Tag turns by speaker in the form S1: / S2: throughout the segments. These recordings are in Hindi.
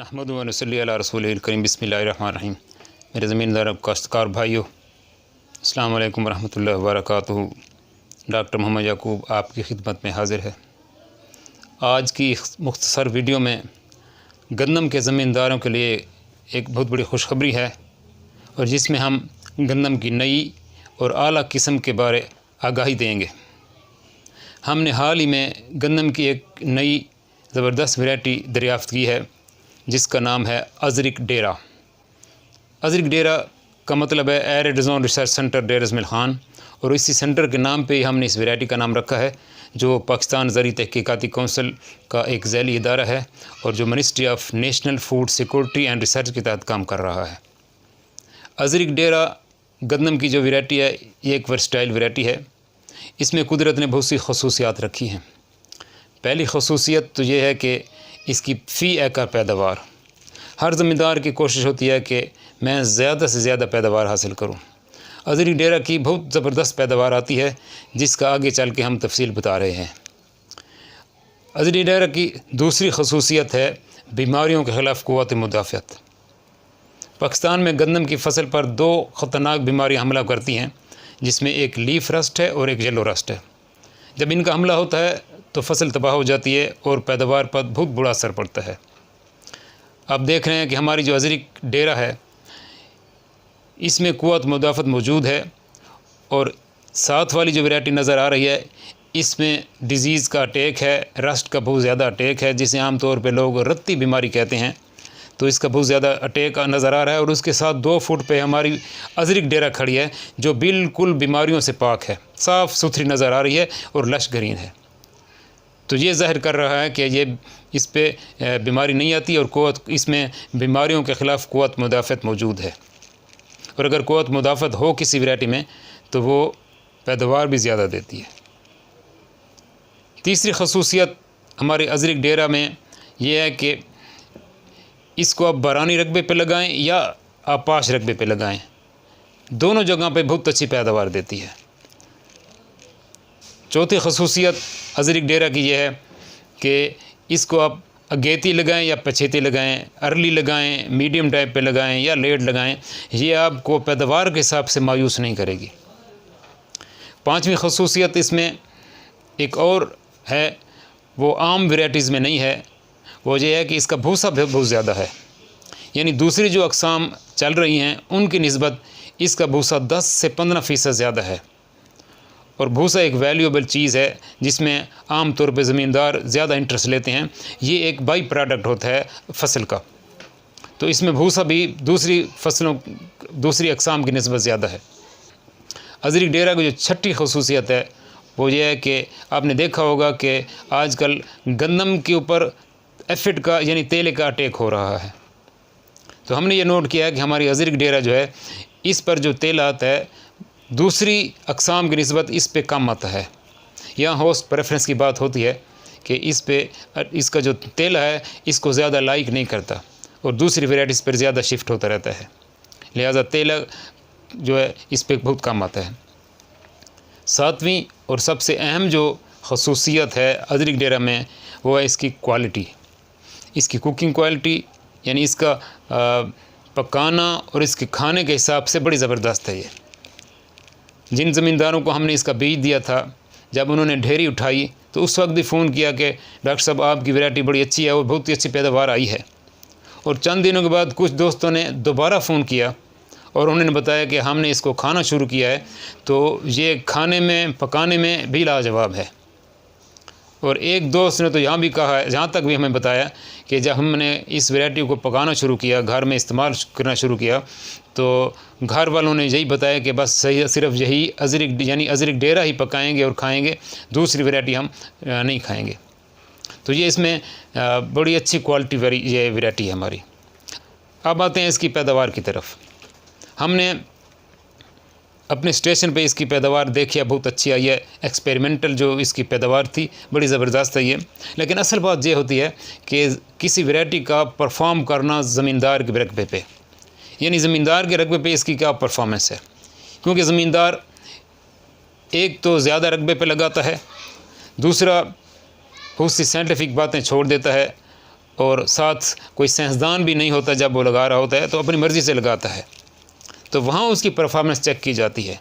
S1: नहमदु व नसल्ली अला रसूलिल करीम बिस्मिल्लाहिर्रहमानिर्रहीम। मेरे ज़मींदार काश्तकार भाइयों, अस्सलाम वालेकुम रहमतुल्लाहि व बरकातुहू। डॉक्टर मोहम्मद याकूब आपकी खिदमत में हाज़िर है। आज की मुख्तसर वीडियो में गंदम के ज़मींदारों के लिए एक बहुत बड़ी खुशखबरी है और जिसमें हम गंदम की नई और आला किस्म के बारे आगाही देंगे। हमने हाल ही में गंदम की एक नई ज़बरदस्त वैरायटी दरियाफ़्त की है जिसका नाम है अज़रिक डेरा। अज़रिक डेरा का मतलब है arid zone research centre Dera Ismail Khan, और इसी सेंटर के नाम पे ही हमने इस वैरायटी का नाम रखा है, जो पाकिस्तान ज़री तहक़ीक़ाती कौंसिल का एक ज़ैली इदारा है और जो ministry of national food security and research के तहत काम कर रहा है। अज़रिक डेरा गंदम की जो वैरायटी है, ये एक वर्सटाइल वैरायटी है। इसमें कुदरत ने बहुत सी खसूसियात रखी हैं। पहली खसूसियत तो ये है कि इसकी फ़ी एकड़ पैदावार, हर ज़मींदार की कोशिश होती है कि मैं ज़्यादा से ज़्यादा पैदावार हासिल करूं। अज़रिक डेरा की बहुत ज़बरदस्त पैदावार आती है जिसका आगे चल के हम तफसील बता रहे हैं। अज़रिक डेरा की दूसरी खसूसियत है बीमारियों के ख़िलाफ़ क़ुव्वत मुदाफ़अत। पाकिस्तान में गंदम की फसल पर दो ख़तरनाक बीमारियाँ हमला करती हैं, जिसमें एक लीफ रस्ट है और एक येलो रस्ट है। जब इनका हमला होता है तो फसल तबाह हो जाती है और पैदावार पर बहुत बुरा असर पड़ता है। आप देख रहे हैं कि हमारी जो अज़रिक डेरा है, इसमें क़ुव्वत मुदाफ़अत मौजूद है, और साथ वाली जो वैरायटी नज़र आ रही है इसमें डिज़ीज़ का अटैक है, रस्ट का बहुत ज़्यादा अटैक है, जिसे आम तौर पे लोग रत्ती बीमारी कहते हैं। तो इसका बहुत ज़्यादा अटैक नज़र आ रहा है, और उसके साथ 2 फुट पे हमारी अज़रिक डेरा खड़ी है जो बिल्कुल बीमारियों से पाक है, साफ़ सुथरी नज़र आ रही है और लश ग्रीन है। तो ये ज़ाहिर कर रहा है कि ये इस पे बीमारी नहीं आती और क़ुव्वत, इसमें बीमारियों के ख़िलाफ़ क़ुव्वत मुदाफ़अत मौजूद है। और अगर क़ुव्वत मुदाफ़अत हो किसी वैरायटी में तो वो पैदावार भी ज़्यादा देती है। तीसरी खसूसियत हमारे अज़रिक डेरा में ये है कि इसको आप बरानी रकबे पे लगाएं या आपाश रकबे पे लगाएं, दोनों जगह पे बहुत अच्छी पैदावार देती है। चौथी खसूसियत अज़रिक डेरा की यह है कि इसको आप अगेती लगाएं या पछेती लगाएं, अर्ली लगाएं, मीडियम टाइप पे लगाएं या लेट लगाएं, ये आपको पैदावार के हिसाब से मायूस नहीं करेगी। पांचवी खसूसियत इसमें एक और है, वो आम वैराइटीज़ में नहीं है। वो ये है कि इसका भूसा बहुत ज़्यादा है, यानी दूसरी जो अक़साम चल रही हैं उनकी निस्बत इसका भूसा 10 से 15% ज़्यादा है। और भूसा एक वैल्यूएबल चीज़ है जिसमें आम तौर पे ज़मींदार ज़्यादा इंटरेस्ट लेते हैं। ये एक बाई प्रोडक्ट होता है फसल का, तो इसमें भूसा भी दूसरी फसलों, दूसरी अक़साम की निस्बत ज़्यादा है। अज़रिक डेरा की जो छठी खसूसियत है वो ये है कि आपने देखा होगा कि आजकल गंदम के ऊपर एफिड का यानी तेले का अटैक हो रहा है। तो हमने ये नोट किया है कि हमारी अज़रिक डेरा जो है, इस पर जो तेल आता है दूसरी अक़साम की निस्बत इस पे कम आता है। यहाँ होस्ट प्रेफरेंस की बात होती है कि इस पे इसका जो तेल है इसको ज़्यादा लाइक नहीं करता और दूसरी वैराइटीज़ पर ज़्यादा शिफ्ट होता रहता है, लिहाजा तेल जो है इस पे बहुत कम आता है। सातवीं और सबसे अहम जो खसूसियत है अज़रिक डेरा में वो है इसकी क्वालिटी, इसकी कुकिंग क्वालिटी, यानी इसका पकाना और इसके खाने के हिसाब से बड़ी ज़बरदस्त है। ये जिन ज़मींदारों को हमने इसका बीज दिया था, जब उन्होंने ढेरी उठाई तो उस वक्त भी फ़ोन किया कि डॉक्टर साहब आपकी वैरायटी बड़ी अच्छी है और बहुत ही अच्छी पैदावार आई है। और चंद दिनों के बाद कुछ दोस्तों ने दोबारा फ़ोन किया और उन्होंने बताया कि हमने इसको खाना शुरू किया है तो ये खाने में, पकाने में भी लाजवाब है। और एक दोस्त ने तो यहाँ भी कहा है, जहाँ तक भी हमें बताया कि जब हमने इस वैरायटी को पकाना शुरू किया, घर में इस्तेमाल करना शुरू किया, तो घर वालों ने यही बताया कि बस सही सिर्फ यही अज़रिक यानी अज़रिक डेरा ही पकाएंगे और खाएंगे, दूसरी वैरायटी हम नहीं खाएंगे। तो ये इसमें बड़ी अच्छी क्वालिटी ये वैरायटी है हमारी। अब आते हैं इसकी पैदावार की तरफ। हमने अपने स्टेशन पे इसकी पैदावार देखी है, बहुत अच्छी आई है। एक्सपेरिमेंटल जो इसकी पैदावार थी बड़ी ज़बरदस्त है ये। लेकिन असल बात ये होती है कि किसी वैरायटी का परफॉर्म करना ज़मींदार के रकबे पे, यानी ज़मींदार के रकबे पे इसकी क्या परफॉर्मेंस है। क्योंकि ज़मींदार एक तो ज़्यादा रकबे पे लगाता है, दूसरा बहुत सी साइंटिफिक बातें छोड़ देता है और साथ कोई साइंसदान भी नहीं होता जब वो लगा रहा होता है, तो अपनी मर्ज़ी से लगाता है, तो वहाँ उसकी परफॉर्मेंस चेक की जाती है।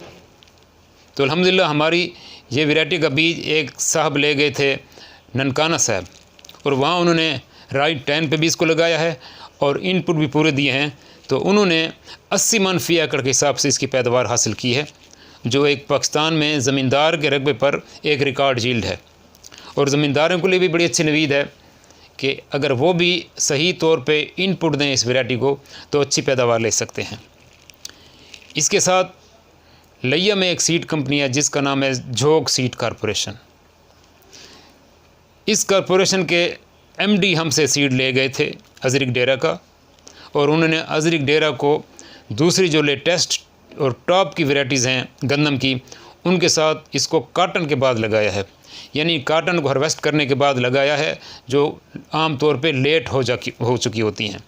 S1: तो अल्हम्दुलिल्लाह हमारी ये वैरायटी का बीज एक साहब ले गए थे ननकाना साहब, और वहाँ उन्होंने राइट टाइम पे भी इसको लगाया है और इनपुट भी पूरे दिए हैं। तो उन्होंने 80 मन फ़ी एकड़ के हिसाब से इसकी पैदावार हासिल की है, जो एक पाकिस्तान में ज़मींदार के रकबे पर एक रिकॉर्ड यील्ड है। और ज़मींदारों के लिए भी बड़ी अच्छी नवीद है कि अगर वो भी सही तौर पे इनपुट दें इस वैरायटी को, तो अच्छी पैदावार ले सकते हैं। इसके साथ लिया में एक सीड कंपनी है जिसका नाम है झोंक सीड कॉरपोरेशन। इस कॉरपोरेशन के एमडी हमसे सीड ले गए थे अज़रिक डेरा का, और उन्होंने अज़रिक डेरा को दूसरी जो लेटेस्ट और टॉप की वैरायटीज़ हैं गंदम की, उनके साथ इसको काटन के बाद लगाया है, यानी काटन को हार्वेस्ट करने के बाद लगाया है, जो आम तौर पे लेट हो चुकी होती हैं।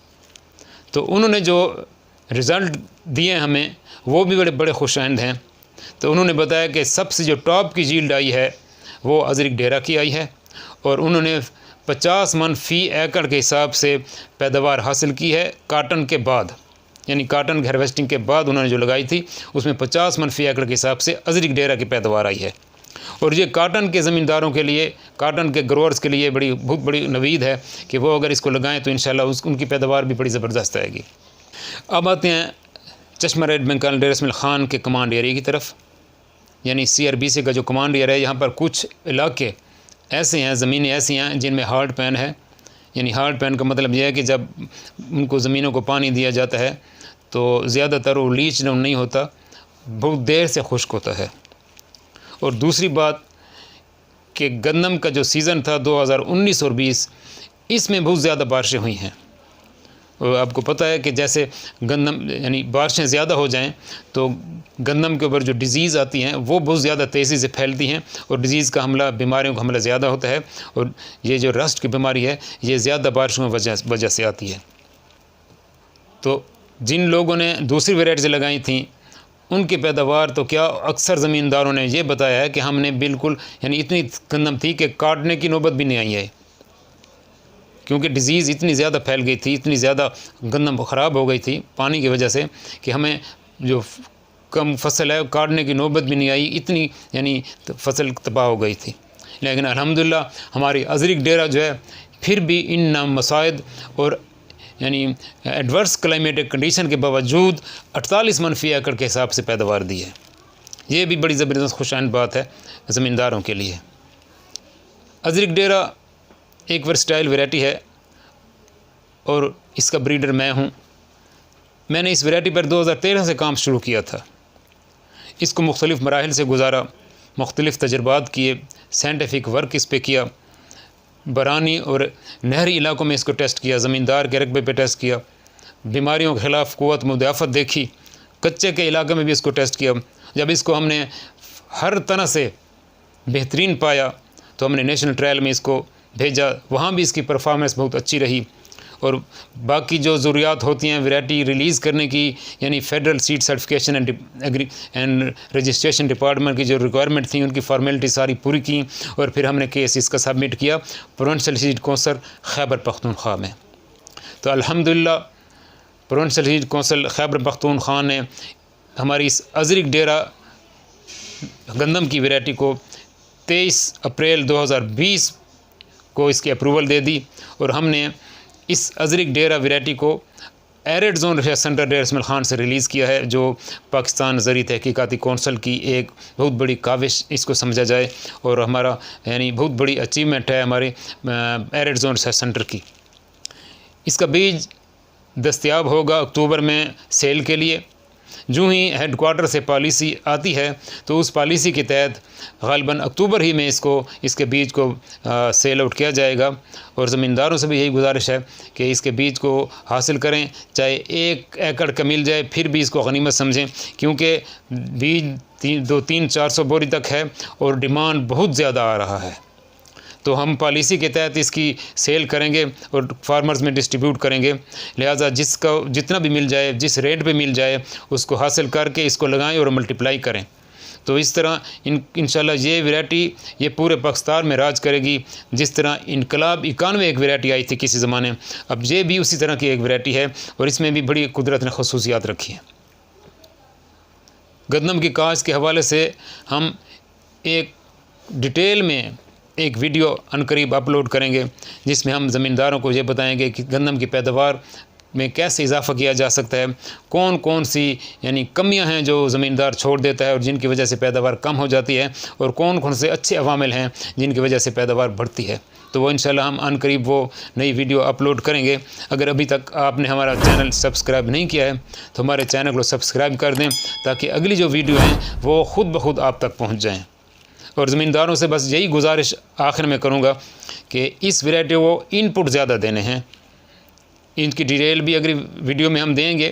S1: तो उन्होंने जो रिज़ल्ट दिए हमें वो भी बड़े खुशाइंद हैं। तो उन्होंने बताया कि सबसे जो टॉप की यील्ड आई है वो अज़रिक डेरा की आई है, और उन्होंने 50 मन फ़ी एकड़ के हिसाब से पैदावार हासिल की है काटन के बाद, यानी काटन की हार्वेस्टिंग के बाद उन्होंने जो लगाई थी उसमें 50 मन फ़ी एकड़ के हिसाब से अज़रिक डेरा की पैदावार आई है। और ये काटन के ज़मींदारों के लिए, काटन के ग्रोअर्स के लिए बहुत बड़ी नवीद है कि वो अगर इसको लगाएं तो इंशाल्लाह उनकी पैदावार भी बड़ी ज़बरदस्त आएगी। अब आते हैं चश्मा रेड बंगाल डेरा इस्माइल ख़ान के कमांड एरिया की तरफ, यानी CRBC का जो कमांड एरिया है। यहाँ पर कुछ इलाके ऐसे हैं, ज़मीनें ऐसी हैं जिनमें हार्ड पैन है, यानी हार्ड पैन का मतलब यह है कि जब उनको ज़मीनों को पानी दिया जाता है तो ज़्यादातर वो लीच डाउन नहीं होता, बहुत देर से खुश्क होता है। और दूसरी बात कि गंदम का जो सीज़न था 2019 और 20, इसमें बहुत ज़्यादा बारिशें हुई हैं। और आपको पता है कि जैसे गंदम यानी बारिशें ज़्यादा हो जाएं तो गंदम के ऊपर जो डिज़ीज़ आती हैं वो बहुत ज़्यादा तेज़ी से फैलती हैं, और डिज़ीज़ का हमला, बीमारियों का हमला ज़्यादा होता है। और ये जो रस्ट की बीमारी है ये ज़्यादा बारिशों की वजह से आती है। तो जिन लोगों ने दूसरी वैरायटीज़ लगाई थी उनकी पैदावार तो क्या, अक्सर ज़मींदारों ने ये बताया है कि हमने बिल्कुल यानी इतनी गंदम थी कि काटने की नौबत भी नहीं आई है, क्योंकि डिज़ीज़ इतनी ज़्यादा फैल गई थी, इतनी ज़्यादा गंदम ख़राब हो गई थी पानी की वजह से कि हमें जो कम फसल है काटने की नौबत भी नहीं आई, इतनी यानी फसल तबाह हो गई थी। लेकिन अल्हम्दुलिल्लाह हमारी अज़रिक डेरा जो है फिर भी इन मसाइद और यानी एडवर्स क्लाइमेटिक कंडीशन के बावजूद 48 मन फ़ी एकड़ के हिसाब से पैदावार दी है। ये भी बड़ी ज़बरदस्त खुशाइंद बात है ज़मींदारों के लिए। अज़रिक डेरा एक वर्सटाइल वैरायटी है और इसका ब्रीडर मैं हूँ। मैंने इस वैरायटी पर 2013 से काम शुरू किया था। इसको मुख्तलिफ़ मराहिल से गुजारा, मुख्तलिफ़ तजर्बात किए, साइंटिफिक वर्क इस पे किया, बरानी और नहरी इलाकों में इसको टेस्ट किया, ज़मींदार के रकबे पे टेस्ट किया, बीमारियों के ख़िलाफ़ क़ुव्वत मुदाफ़त देखी, कच्चे के इलाके में भी इसको टेस्ट किया। जब इसको हमने हर तरह से बेहतरीन पाया तो हमने नेशनल ट्रायल में इसको भेजा, वहाँ भी इसकी परफॉर्मेंस बहुत अच्छी रही। और बाकी जो ज़रूरियात होती हैं वैरायटी रिलीज़ करने की, यानी federal seed certification and registration department की जो रिक्वायरमेंट थी उनकी फॉर्मेलिटी सारी पूरी की, और फिर हमने केस इसका सबमिट किया provincial seed council Khyber Pakhtunkhwa में। तो अल्हम्दुलिल्लाह provincial seed council Khyber Pakhtunkhwa ने हमारी इस अज़रिक डेरा गंदम की वैरायटी को 23 अप्रैल 2020 को इसकी अप्रूवल दे दी, और हमने इस अज़रिक डेरा वैरायटी को एरिड जोन रिसर्च सेंटर डेरा इस्माइल ख़ान से रिलीज़ किया है, जो पाकिस्तान ज़री तहकीकाती कौंसल की एक बहुत बड़ी काविश इसको समझा जाए, और हमारा यानी बहुत बड़ी अचीवमेंट है हमारे एरिड जोन रिसर्च सेंटर की। इसका बीज दस्तयाब होगा अक्टूबर में सेल के लिए। जो ही हेडक्वार्टर से पॉलिसी आती है तो उस पॉलिसी के तहत ग़ालिबन अक्टूबर ही में इसके बीज को सेल आउट किया जाएगा। और ज़मींदारों से भी यही गुजारिश है कि इसके बीज को हासिल करें, चाहे 1 एकड़ का मिल जाए फिर भी इसको गनीमत समझें, क्योंकि बीज 200-400 बोरी तक है और डिमांड बहुत ज़्यादा आ रहा है। तो हम पॉलिसी के तहत इसकी सेल करेंगे और फार्मर्स में डिस्ट्रीब्यूट करेंगे। लिहाजा जितना भी मिल जाए, जिस रेट पे मिल जाए उसको हासिल करके इसको लगाएं और मल्टीप्लाई करें, तो इस तरह इंशाल्लाह ये वैरायटी ये पूरे पाकिस्तान में राज करेगी। जिस तरह इनकलाब 91 एक वैरायटी आई थी किसी ज़माने, अब ये भी उसी तरह की एक वैरायटी है और इसमें भी बड़ी कुदरत ने खसूसियात रखी हैं। गंदम की काश्त के हवाले से हम एक डिटेल में एक वीडियो अनकरीब अपलोड करेंगे, जिसमें हम ज़मींदारों को ये बताएंगे कि गंदम की पैदावार में कैसे इजाफ़ा किया जा सकता है, कौन कौन सी यानी कमियां हैं जो ज़मींदार छोड़ देता है और जिनकी वजह से पैदावार कम हो जाती है, और कौन कौन से अच्छे अवामिल हैं जिनकी वजह से पैदावार बढ़ती है। तो वो इंशाल्लाह हम अनकरीब वो नई वीडियो अपलोड करेंगे। अगर अभी तक आपने हमारा चैनल सब्सक्राइब नहीं किया है तो हमारे चैनल को सब्सक्राइब कर दें, ताकि अगली जो वीडियो हैं वो ख़ुद ब खुद आप तक पहुँच जाएँ। और ज़मींदारों से बस यही गुजारिश आखिर में करूँगा कि इस वैरायटी को इनपुट ज़्यादा देने हैं। इनकी डिटेल भी अगली वीडियो में हम देंगे,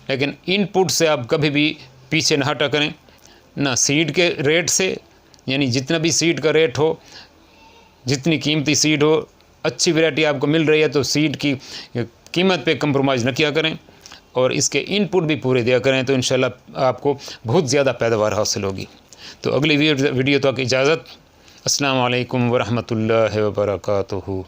S1: लेकिन इनपुट से आप कभी भी पीछे ना हटा करें, ना सीड के रेट से, यानी जितना भी सीड का रेट हो, जितनी कीमती सीड हो, अच्छी वैरायटी आपको मिल रही है तो सीड की कीमत पे कंप्रोमाइज़ न किया करें और इसके इनपुट भी पूरे दिया करें, तो इंशाल्लाह आपको बहुत ज़्यादा पैदावार हासिल होगी। तो अगली वीडियो तक इजाज़त। अस्सलाम वालेकुम व रहमतुल्लाहि व बरकातुहू।